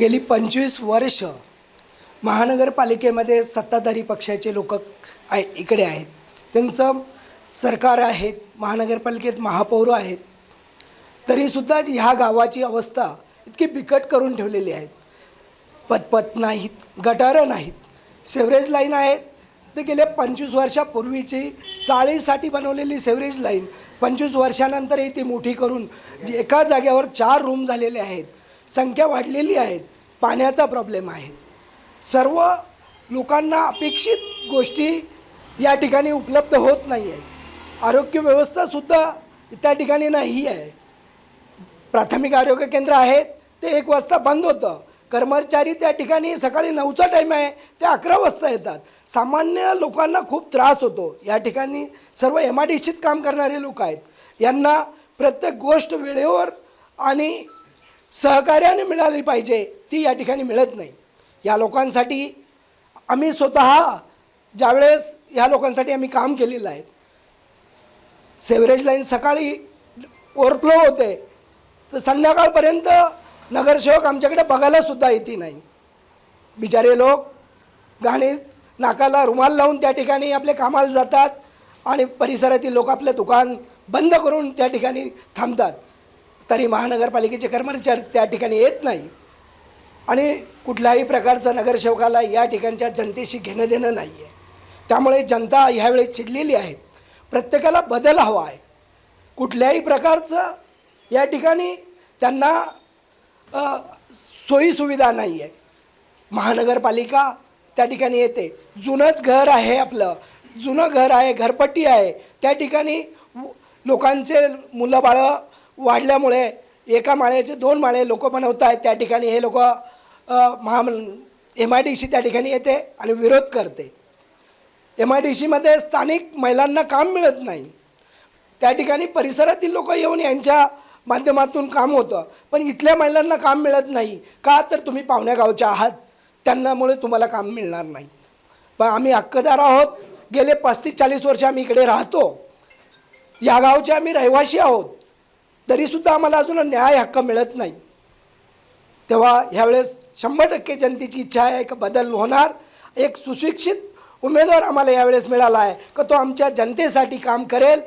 गेली 25 वर्ष महानगरपालिकेमध्ये सत्ताधारी पक्षाचे लोक इकडे आहेत. त्यांचं सरकार आहेत, महानगरपालिकेत महापौर आहेत. तरीसुद्धा ह्या गावाची अवस्था इतकी बिकट करून ठेवलेली आहेत. पतपत नाहीत, गटारं नाहीत, सेवरेज लाईन आहेत. ते गेल्या 25 वर्षापूर्वीची चाळीसाठी बनवलेली सेवरेज लाईन 25 वर्षानंतरही ती मोठी करून एका जागेवर 4 रूम झालेले आहेत. संख्या वाढलेली आहेत. पाण्याचा प्रॉब्लेम आहे. सर्व लोकांना अपेक्षित गोष्टी या ठिकाणी उपलब्ध होत नाही आहे. आरोग्य व्यवस्थासुद्धा त्या ठिकाणी नाही आहे. प्राथमिक आरोग्य केंद्र आहेत ते 1 वाजता बंद होतं. कर्मचारी त्या ठिकाणी सकाळी 9चा टाईम आहे ते 11 वाजता येतात. सामान्य लोकांना खूप त्रास होतो. या ठिकाणी सर्व MIDCत काम करणारे लोक आहेत. यांना प्रत्येक गोष्ट वेळेवर आणि सहकार्याने मिळाली पाहिजे, ती या ठिकाणी मिळत नाही. या लोकांसाठी आम्ही स्वतः ज्यावेळेस या लोकांसाठी आम्ही काम केलेलं आहे. सेवरेज लाईन सकाळी ओव्हरफ्लो होते तर संध्याकाळपर्यंत नगरसेवक आमच्याकडे बघायलासुद्धा येते नाही. बिचारे लोक घाणी नाकाला रुमाल लावून त्या ठिकाणी आपले कामाला जातात आणि परिसरातील लोक आपले दुकान बंद करून त्या ठिकाणी थांबतात. तरी महानगरपालिकेचे कर्मचारी त्या ठिकाणी येत नाही आणि कुठल्याही प्रकारचं नगरसेवकाला या ठिकाणच्या जनतेशी घेणं देणं नाही आहे. त्यामुळे जनता ह्यावेळी चिडलेली आहे. प्रत्येकाला बदल हवा आहे. कुठल्याही प्रकारचं या ठिकाणी त्यांना सोयीसुविधा नाही आहे. महानगरपालिका त्या ठिकाणी येते. जुनंच घर आहे, आपलं जुनं घर आहे, घरपट्टी आहे. त्या ठिकाणी लोकांचे मुलं बाळं वाढल्यामुळे एका माळ्याचे 2 माळे लोक बनवत आहेत. त्या ठिकाणी हे लोक MIDC त्या ठिकाणी येते आणि विरोध करते. MIDCमध्ये स्थानिक महिलांना काम मिळत नाही. त्या ठिकाणी परिसरातील लोक येऊन यांच्या माध्यमातून काम होतं, पण इथल्या महिलांना काम मिळत नाही. का तर तुम्ही पाहुण्या गावच्या आहात, त्यांनामुळे तुम्हाला काम मिळणार नाही. पण आम्ही हक्कदार आहोत. गेले 35-40 वर्ष आम्ही इकडे राहतो. या गावचे आम्ही रहिवासी आहोत. तरीसुद्धा आम्हाला अजून न्याय हक्क मिळत नाही. तेव्हा ह्यावेळेस 100% जनतेची इच्छा आहे की बदल होणार. एक सुशिक्षित उमेदवार आम्हाला यावेळेस मिळाला आहे की तो आमच्या जनतेसाठी काम करेल.